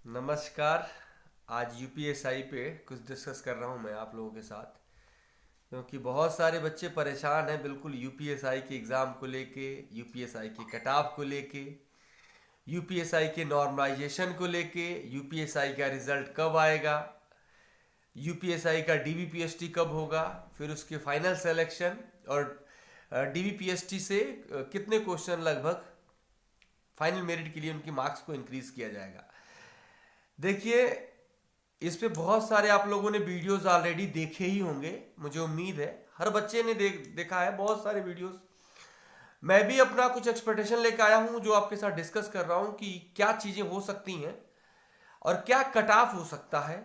नमस्कार। आज यूपीएसआई पे कुछ डिस्कस कर रहा हूँ मैं आप लोगों के साथ, क्योंकि बहुत सारे बच्चे परेशान हैं बिल्कुल यूपीएसआई के एग्ज़ाम को लेके, यूपीएसआई के कट ऑफ को लेके, यूपीएसआई के नॉर्मलाइजेशन को लेके, यूपीएसआई का रिजल्ट कब आएगा, यूपीएसआई का डीबीपीएसटी कब होगा, फिर उसके फाइनल सिलेक्शन और डीबीपीएसटी से कितने क्वेश्चन लगभग फाइनल मेरिट के लिए उनकी मार्क्स को इंक्रीज किया जाएगा। देखिए, इस पे बहुत सारे आप लोगों ने वीडियोस ऑलरेडी देखे ही होंगे, मुझे उम्मीद है हर बच्चे ने देखा है बहुत सारे वीडियोस। मैं भी अपना कुछ एक्सपेक्टेशन लेकर आया हूं जो आपके साथ डिस्कस कर रहा हूं कि क्या चीजें हो सकती हैं और क्या कट ऑफ हो सकता है।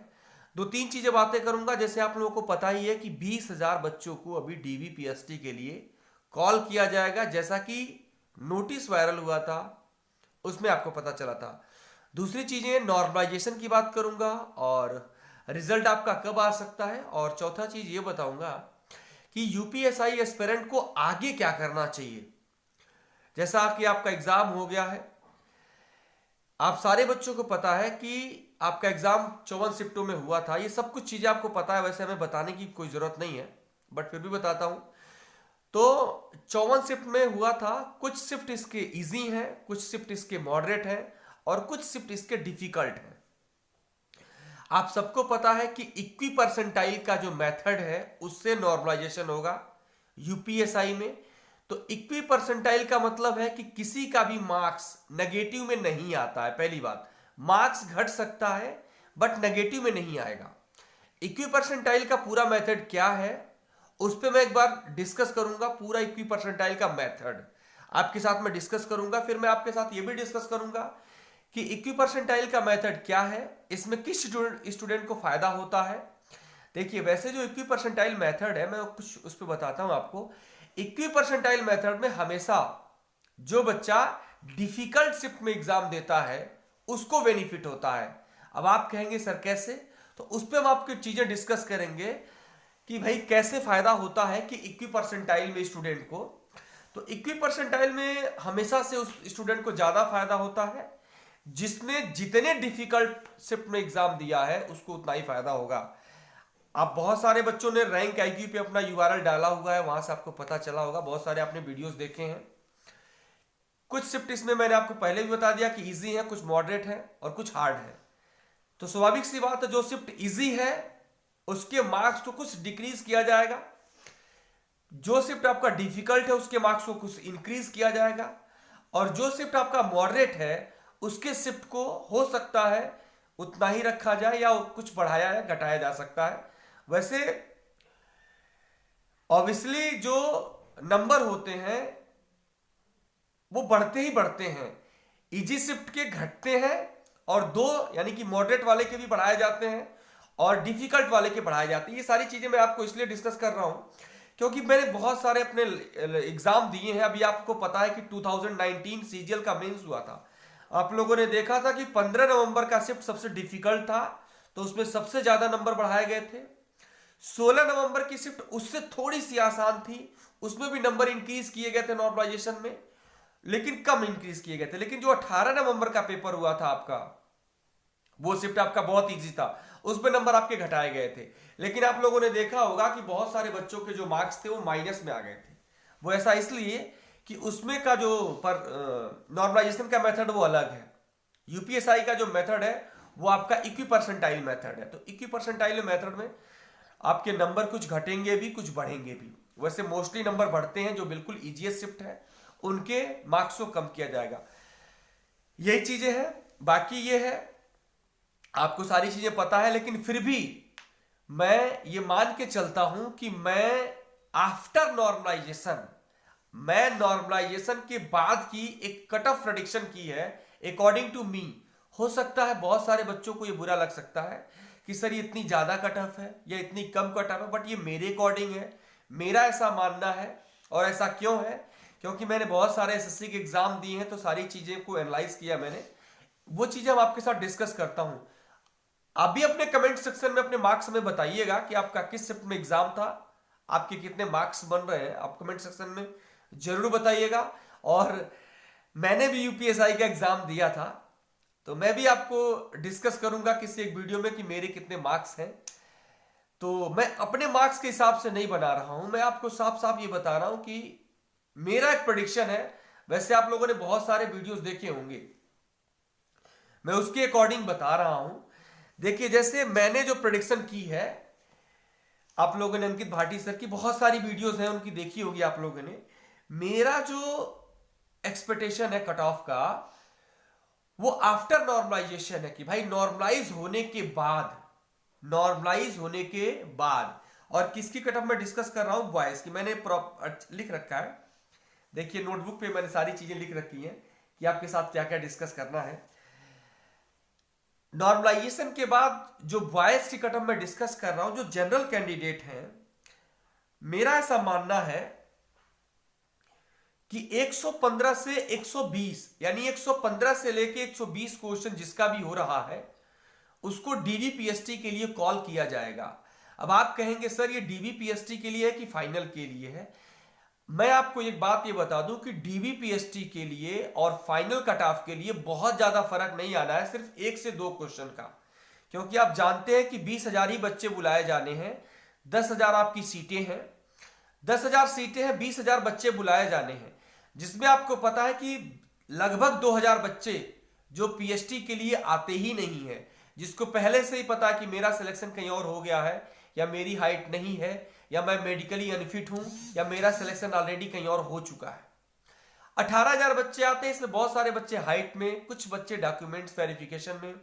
दो तीन चीजें बातें करूंगा। जैसे आप लोगों को पता ही है कि 20,000 बच्चों को अभी डीवीपीएसटी के लिए कॉल किया जाएगा, जैसा कि नोटिस वायरल हुआ था उसमें आपको पता चला था। दूसरी चीजें, नॉर्मलाइजेशन की बात करूंगा और रिजल्ट आपका कब आ सकता है। और चौथा चीज ये बताऊंगा कि यूपीएसआई एस्पिरेंट को आगे क्या करना चाहिए। जैसा कि आपका एग्जाम हो गया है, आप सारे बच्चों को पता है कि आपका एग्जाम 54 शिफ्टों में हुआ था। ये सब कुछ चीजें आपको पता है, वैसे हमें बताने की कोई जरूरत नहीं है, बट फिर भी बताता हूं। तो 54 शिफ्ट में हुआ था। कुछ शिफ्ट इसके इजी हैं, कुछ शिफ्ट इसके मॉडरेट हैं और कुछ शिफ्ट इसके डिफिकल्ट हैं। आप सबको पता है कि इक्वी परसेंटाइल का जो मेथड है उससे नॉर्मलाइजेशन होगा यूपीएसआई में। तो इक्वी परसेंटाइल का मतलब है कि किसी का भी मार्क्स नेगेटिव में नहीं आता है। पहली बात, मार्क्स घट सकता है बट नेगेटिव में नहीं आएगा। इक्वी परसेंटाइल का पूरा मेथड क्या है उस पर मैं एक बार डिस्कस करूंगा। पूरा इक्वी परसेंटाइल का मेथड आपके साथ मैं डिस्कस करूंगा। फिर मैं आपके साथ यह भी डिस्कस करूंगा कि इक्वी परसेंटाइल का मेथड क्या है, इसमें किस स्टूडेंट को फायदा होता है। देखिए, वैसे जो इक्वी परसेंटाइल मेथड है मैं कुछ उस पर बताता हूं आपको। इक्वी परसेंटाइल मेथड में हमेशा जो बच्चा डिफिकल्ट शिफ्ट में एग्जाम देता है उसको बेनिफिट होता है। अब आप कहेंगे सर कैसे, तो उस पर हम आपकी चीजें डिस्कस करेंगे कि भाई कैसे फायदा होता है कि इक्वी परसेंटाइल में स्टूडेंट को। तो इक्वी परसेंटाइल में हमेशा से उस स्टूडेंट को ज्यादा फायदा होता है जिसने जितने डिफिकल्ट शिफ्ट में एग्जाम दिया है उसको उतना ही फायदा होगा। आप बहुत सारे बच्चों ने रैंक आईक्यू पे अपना यूआरएल डाला हुआ है, वहां से आपको पता चला होगा। बहुत सारे आपने वीडियोस देखे हैं। कुछ शिफ्ट इसमें मैंने आपको पहले भी बता दिया कि इजी है, कुछ मॉडरेट है और कुछ हार्ड है। तो स्वाभाविक सी बात है, जो शिफ्ट इजी है उसके मार्क्स को कुछ डिक्रीज किया जाएगा, जो शिफ्ट आपका डिफिकल्ट है उसके मार्क्स को कुछ इंक्रीज किया जाएगा, और जो शिफ्ट आपका मॉडरेट है उसके शिफ्ट को हो सकता है उतना ही रखा जाए या कुछ बढ़ाया या घटाया जा सकता है। वैसे ऑब्वियसली जो नंबर होते हैं वो बढ़ते ही बढ़ते हैं। इजी शिफ्ट के घटते हैं और दो यानी कि मॉडरेट वाले के भी बढ़ाए जाते हैं और डिफिकल्ट वाले के बढ़ाए जाते हैं। ये सारी चीजें मैं आपको इसलिए डिस्कस कर रहा हूं क्योंकि मैंने बहुत सारे अपने एग्जाम दिए हैं। अभी आपको पता है कि 2019 सीजीएल का मेंस हुआ था। आप लोगों ने देखा था कि 15 नवंबर का शिफ्ट सबसे डिफिकल्ट था, तो उसमें सबसे ज्यादा नंबर बढ़ाए गए थे। 16 नवंबर की शिफ्ट उससे थोड़ी सी आसान थी, उसमें भी नंबर इंक्रीज किए गए थे नॉर्मलाइजेशन में, लेकिन कम इंक्रीज किए गए थे। लेकिन जो 18 नवंबर का पेपर हुआ था आपका, वो शिफ्ट आपका बहुत इजी था, उसमें नंबर आपके घटाए गए थे। लेकिन आप लोगों ने देखा होगा कि बहुत सारे बच्चों के जो मार्क्स थे वो माइनस में आ गए थे। वो ऐसा इसलिए कि उसमें का जो पर नॉर्मलाइजेशन का मेथड वो अलग है। यूपीएसआई का जो मेथड है वो आपका इक्वी परसेंटाइल मेथड है। तो इक्वी परसेंटाइल मेथड में आपके नंबर कुछ घटेंगे भी कुछ बढ़ेंगे भी। वैसे मोस्टली नंबर बढ़ते हैं, जो बिल्कुल इजीएस्ट शिफ्ट है उनके मार्क्स को कम किया जाएगा। यही चीजें हैं। बाकी ये है, आपको सारी चीजें पता है, लेकिन फिर भी मैं ये मान के चलता हूं कि मैं नॉर्मलाइजेशन के बाद की एक कट ऑफ प्रेडिक्शन की है अकॉर्डिंग टू मी। हो सकता है बहुत सारे बच्चों को ये बुरा लग सकता है कि सर ये इतनी ज्यादा कट ऑफ है या इतनी कम कट ऑफ है, बट ये मेरे अकॉर्डिंग है, मेरा ऐसा मानना है। और ऐसा क्यों है? क्योंकि मैंने बहुत सारे एसएससी के एग्जाम दिए हैं, तो सारी चीजें को एनालाइज किया मैंने। वो चीजें हम आपके साथ डिस्कस करता हूं। आप भी अपने कमेंट सेक्शन में अपने मार्क्स में बताइएगा कि आपका किस शिफ्ट में एग्जाम था, आपके कितने मार्क्स बन रहे हैं, आप कमेंट सेक्शन में जरूर बताइएगा। और मैंने भी यूपीएसआई का एग्जाम दिया था, तो मैं भी आपको डिस्कस करूंगा किसी एक वीडियो में कि मेरे कितने मार्क्स हैं। तो मैं अपने मार्क्स के हिसाब से नहीं बना रहा हूं, मैं आपको साफ साफ ये बता रहा हूं कि मेरा एक प्रेडिक्शन है। वैसे आप लोगों ने बहुत सारे वीडियोस देखे होंगे, मैं उसके अकॉर्डिंग बता रहा हूं। देखिए, जैसे मैंने जो प्रेडिक्शन की है, आप लोगों ने अंकित भाटी सर की बहुत सारी वीडियोस हैं, उनकी देखी होगी आप लोगों ने। मेरा जो एक्सपेक्टेशन है कट ऑफ का, वो आफ्टर नॉर्मलाइजेशन है कि भाई नॉर्मलाइज होने के बाद, नॉर्मलाइज होने के बाद। और किसकी कट ऑफ मैं डिस्कस कर रहा हूं? बॉयज की। मैंने लिख रखा है, देखिए नोटबुक पे मैंने सारी चीजें लिख रखी हैं कि आपके साथ क्या क्या डिस्कस करना है। नॉर्मलाइजेशन के बाद जो बॉयज की कट ऑफ मैं डिस्कस कर रहा हूं, जो जनरल कैंडिडेट हैं, मेरा ऐसा मानना है कि 115 से 120, यानी 115 से लेके 120 क्वेश्चन जिसका भी हो रहा है, उसको डीवीपीएसटी के लिए कॉल किया जाएगा। अब आप कहेंगे सर ये डीवीपीएसटी के लिए है कि फाइनल के लिए है? मैं आपको एक बात ये बता दूं कि डीवीपीएसटी के लिए और फाइनल कट ऑफ के लिए बहुत ज्यादा फर्क नहीं आना है, सिर्फ 1 से 2 क्वेश्चन का। क्योंकि आप जानते हैं कि 20,000 ही बच्चे बुलाए जाने हैं, 10,000 आपकी सीटें हैं, 10,000 सीटें हैं, 20,000 बच्चे बुलाए जाने हैं, जिसमें आपको पता है कि लगभग 2,000 बच्चे जो पीएचडी के लिए आते ही नहीं है, जिसको पहले से ही पता कि मेरा सिलेक्शन कहीं और हो गया है, या मेरी हाइट नहीं है, या मैं मेडिकली अनफिट हूं, या मेरा सिलेक्शन ऑलरेडी कहीं और हो चुका है। 18,000 बच्चे आते हैं, इसमें बहुत सारे बच्चे हाइट में, कुछ बच्चे डॉक्यूमेंट्स वेरिफिकेशन में,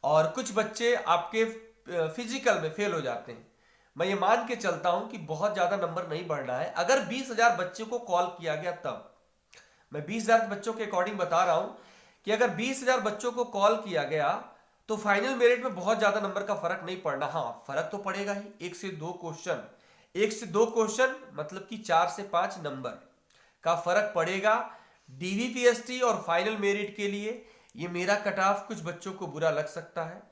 और कुछ बच्चे आपके फिजिकल में फेल हो जाते हैं। मैं ये मान के चलता हूं कि बहुत ज्यादा नंबर नहीं बढ़ना है। अगर 20,000 बच्चों को कॉल किया गया, तब मैं 20,000 बच्चों के अकॉर्डिंग बता रहा हूं कि अगर 20,000 बच्चों को कॉल किया गया तो फाइनल मेरिट में बहुत ज्यादा नंबर का फर्क नहीं पड़ना। हाँ, फर्क तो पड़ेगा ही, 1 से 2 क्वेश्चन, 1 से 2 क्वेश्चन मतलब कि 4 से 5 नंबर का फर्क पड़ेगा डीवीपीएसटी और फाइनल मेरिट के लिए। ये मेरा कट ऑफ कुछ बच्चों को बुरा लग सकता है,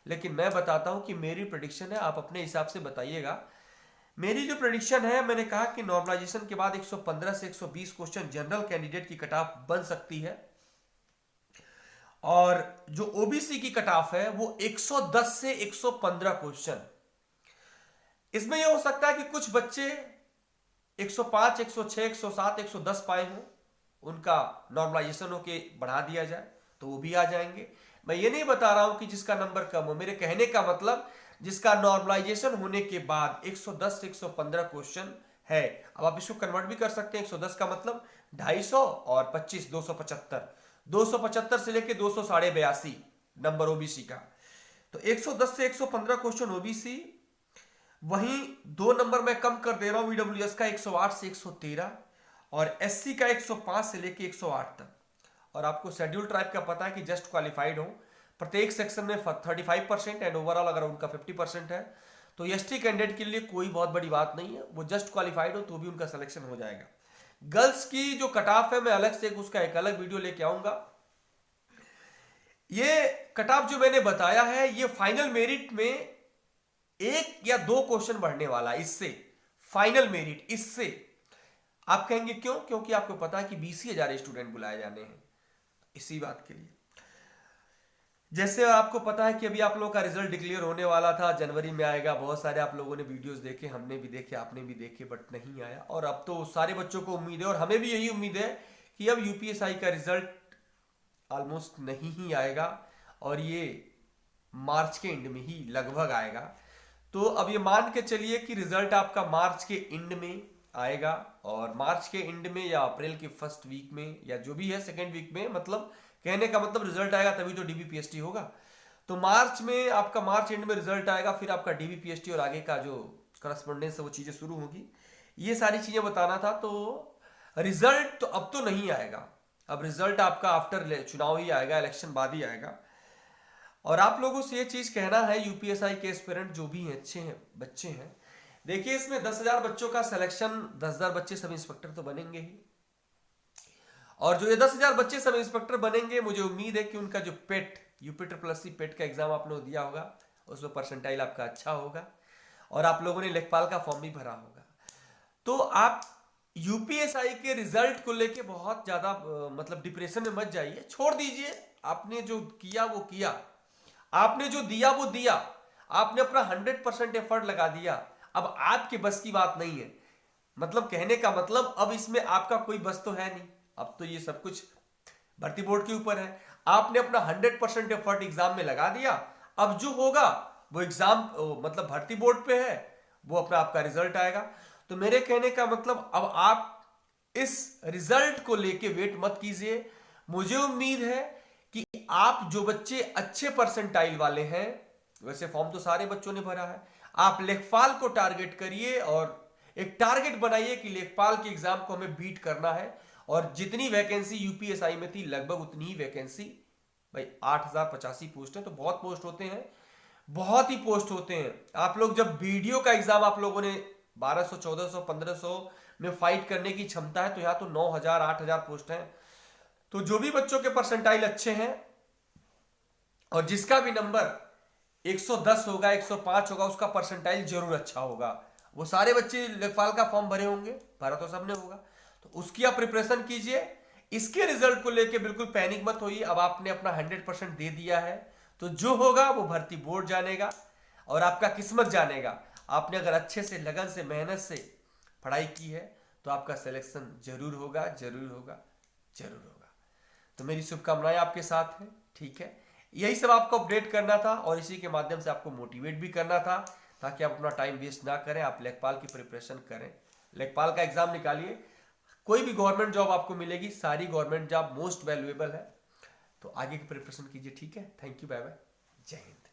लेकिन मैं बताता हूं कि मेरी प्रेडिक्शन है, आप अपने हिसाब से बताइएगा। मेरी जो प्रेडिक्शन है, मैंने कहा कि नॉर्मलाइजेशन के बाद 115 से 120 क्वेश्चन जनरल कैंडिडेट की कट ऑफ बन सकती है, और जो ओबीसी की कट ऑफ है वो 110 से 115 क्वेश्चन। इसमें यह हो सकता है कि कुछ बच्चे 105, 106, 107, 110 पाए हों, उनका नॉर्मलाइजेशन होके बढ़ा दिया जाए तो वो भी आ जाएंगे। मैं ये नहीं बता रहा हूं कि जिसका नंबर कम हो, मेरे कहने का मतलब जिसका नॉर्मलाइजेशन होने के बाद 110 से 115 क्वेश्चन है। अब आप इसको कन्वर्ट भी कर सकते हैं, 110 का मतलब 250 और 25 275, 275 से लेके 200 साढ़े 82 नंबर ओबीसी का। तो 110 से 115 क्वेश्चन ओबीसी, वहीं 2 नंबर मैं कम कर दे रहा हूं ईडब्ल्यूएस का, 108 से 113, और एससी का 105 से लेके 108 तक। और आपको शेड्यूल ट्राइब का पता है कि जस्ट क्वालिफाइड हो, प्रत्येक सेक्शन में 35% एंड ओवरऑल अगर उनका 50% है, तो एसटी कैंडिडेट के लिए कोई बहुत बड़ी बात नहीं है, वो जस्ट क्वालिफाइड हो तो भी उनका सिलेक्शन हो जाएगा। गर्ल्स की जो कट ऑफ है, मैं अलग से उसका एक अलग वीडियो लेके आऊंगा। ये कट ऑफ जो मैंने बताया है, ये फाइनल मेरिट में 1 या 2 क्वेश्चन बढ़ने वाला है इससे, फाइनल मेरिट इससे। आप कहेंगे क्यों? क्योंकि आपको पता है कि 20,000 स्टूडेंट बुलाए जाने हैं इसी बात के लिए। जैसे आपको पता है कि अभी आप लोगों का रिजल्ट डिक्लेयर होने वाला था, जनवरी में आएगा। बहुत सारे आप लोगों ने वीडियोस देखे, हमने भी देखे, आपने भी देखे, बट नहीं आया। और अब तो सारे बच्चों को उम्मीद है, और हमें भी यही उम्मीद है कि अब यूपीएसआई का रिजल्ट ऑलमोस्ट नहीं ही आएगा, और ये मार्च के एंड में ही लगभग आएगा। तो अब ये मान के चलिए कि रिजल्ट आपका मार्च के एंड में आएगा, और मार्च के एंड में या अप्रैल के फर्स्ट वीक में, या जो भी है सेकेंड वीक में, मतलब कहने का मतलब रिजल्ट आएगा तभी तो डीबीपीएसटी होगा। तो मार्च में आपका, मार्च एंड में रिजल्ट आएगा, फिर आपका डीबीपीएसटी और आगे का जो करस्पॉन्डेंस है वो चीजें शुरू होगी। ये सारी चीजें बताना था। तो रिजल्ट तो अब तो नहीं आएगा, अब रिजल्ट आपका आफ्टर चुनाव ही आएगा, इलेक्शन बाद ही आएगा। और आप लोगों से ये चीज कहना है, यूपीएसआई के एस्पिरेंट जो भी हैं, अच्छे हैं बच्चे हैं, देखिए इसमें 10,000 बच्चों का सिलेक्शन, 10,000 बच्चे सब इंस्पेक्टर तो बनेंगे ही, और जो ये 10,000 बच्चे सब इंस्पेक्टर बनेंगे, मुझे उम्मीद है कि उनका जो पेट, यूपी पेट का एग्जाम आप लोग दिया होगा, उसमें परसेंटाइल आपका अच्छा होगा, और आप लोगों ने लेखपाल का फॉर्म भी भरा होगा। तो आप यूपीएसआई के रिजल्ट को लेके बहुत ज्यादा मतलब डिप्रेशन में मत जाइए, छोड़ दीजिए। आपने जो किया वो किया, आपने जो दिया वो दिया, आपने अपना 100% एफर्ट लगा दिया। अब आपके बस की बात नहीं है, मतलब कहने का मतलब अब इसमें आपका कोई बस तो है नहीं, अब तो ये सब कुछ भर्ती बोर्ड के ऊपर है। आपने अपना 100% एफर्ट एग्जाम में लगा दिया, अब जो होगा वो एग्जाम मतलब भर्ती बोर्ड पे है, वो अपना आपका रिजल्ट आएगा। तो मेरे कहने का मतलब अब आप इस रिजल्ट को लेके वेट मत कीजिए। मुझे उम्मीद है कि आप जो बच्चे अच्छे परसेंटाइल वाले हैं, वैसे फॉर्म तो सारे बच्चों ने भरा है, आप लेखपाल को टारगेट करिए और एक टारगेट बनाइए कि लेखपाल के एग्जाम को हमें बीट करना है। और जितनी वैकेंसी यूपीएसआई में थी लगभग उतनी ही वैकेंसी, भाई 8085 पोस्ट है तो बहुत पोस्ट होते हैं, बहुत ही पोस्ट होते हैं। आप लोग जब वीडियो का एग्जाम आप लोगों ने 1200 1400 1500 में फाइट करने की क्षमता है, तो यहां तो 9000 8000 पोस्ट हैं। तो जो भी बच्चों के परसेंटाइल अच्छे हैं और जिसका भी नंबर 110 होगा 105 होगा, उसका परसेंटाइल जरूर अच्छा होगा। वो सारे बच्चे लेखपाल का फॉर्म भरे होंगे, भरा तो सबने होगा, तो उसकी आप प्रिपरेशन कीजिए। इसके रिजल्ट को लेके बिल्कुल पैनिक मत होइए, अब आपने अपना 100% दे दिया है, तो जो होगा वो भर्ती बोर्ड जानेगा और आपका किस्मत जानेगा। आपने अगर अच्छे से लगन से मेहनत से पढ़ाई की है तो आपका सिलेक्शन जरूर होगा, जरूर होगा, जरूर होगा। तो मेरी शुभकामनाएं आपके साथ हैं, ठीक है। यही सब आपको अपडेट करना था और इसी के माध्यम से आपको मोटिवेट भी करना था, ताकि आप अपना टाइम वेस्ट ना करें, आप लेखपाल की प्रिपरेशन करें, लेखपाल का एग्जाम निकालिए। कोई भी गवर्नमेंट जॉब आपको मिलेगी, सारी गवर्नमेंट जॉब मोस्ट वैल्यूएबल है, तो आगे की प्रिपरेशन कीजिए, ठीक है। थैंक यू, बाय बाय, जय हिंद।